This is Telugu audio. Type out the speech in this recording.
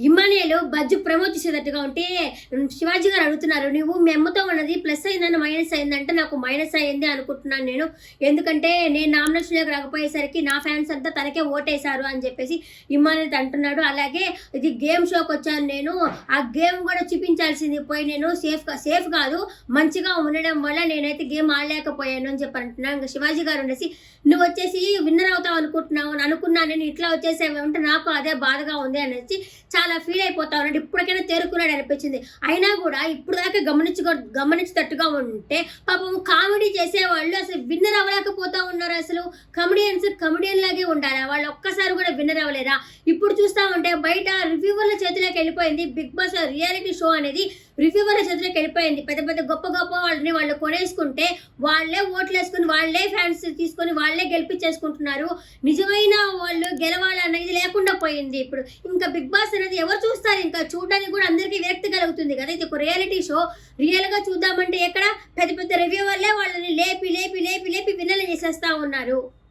ఇమ్మానియల్ బజ్జు ప్రమోట్ చేసేటట్టుగా ఉంటే శివాజీ గారు అడుగుతున్నారు, నువ్వు మీ అమ్మతో ఉన్నది ప్లస్ అయిందని మైనస్ అయిందంటే నాకు మైనస్ అయింది అనుకుంటున్నాను నేను. ఎందుకంటే నేను నామినేషన్లోకి రాకపోయేసరికి నా ఫ్యాన్స్ అంతా తనకే ఓటేశారు అని చెప్పేసి ఇమ్మానియల్ అంటున్నాడు. అలాగే ఇది గేమ్ షోకి వచ్చాను నేను, ఆ గేమ్ కూడా చూపించాల్సింది పోయి నేను సేఫ్ కాదు మంచిగా ఉండడం వల్ల నేనైతే గేమ్ ఆడలేకపోయాను అని చెప్పి అంటున్నాను. ఇంకా శివాజీ గారు ఉండేసి నువ్వు వచ్చేసి విన్నర్ అవుతావు అనుకుంటున్నావు అనుకున్నాను, నేను ఇట్లా వచ్చేసేవంటే నాకు అదే బాధగా ఉంది అనేసి చాలా ఫీల్ అయిపోతా ఉన్నాడు. ఇప్పటికైనా తేరుకున్నాడు అనిపించింది. అయినా కూడా ఇప్పుడు దాకా గమనించేటట్టుగా ఉంటే పాపం కామెడీ చేసేవాళ్ళు అసలు విన్నర్ అవ్వలేకపోతా ఉన్నారు. అసలు కమెడియన్ లాగే ఉండాలి, వాళ్ళు ఒక్కసారి కూడా విన్నర్ అవ్వలేరా? ఇప్పుడు చూస్తా ఉంటే బయట రివ్యూవర్ల చేతిలోకి వెళ్ళిపోయింది. బిగ్ బాస్ రియాలిటీ షో అనేది రివ్యూవర్ల చేతిలోకి వెళ్ళిపోయింది. పెద్ద పెద్ద గొప్ప వాళ్ళని వాళ్ళు కొనేసుకుంటే వాళ్ళే ఓట్లు వేసుకుని వాళ్ళే ఫ్యాన్స్ తీసుకొని వాళ్ళే గెలిపించేసుకుంటున్నారు. నిజమైన వాళ్ళు గెలవాలనేది లేకుండా పోయింది. ఇప్పుడు ఇంకా బిగ్ బాస్ అనేది ఎవరు చూస్తారు? ఇంకా చూడడానికి కూడా అందరికీ విరక్తి కలుగుతుంది కదా. ఇది ఒక రియాలిటీ షో, రియల్ గా చూద్దామంటే ఎక్కడ పెద్ద పెద్ద రివ్యూవర్లే వాళ్ళని లేపి విన్నర్లు చేసేస్తా ఉన్నారు.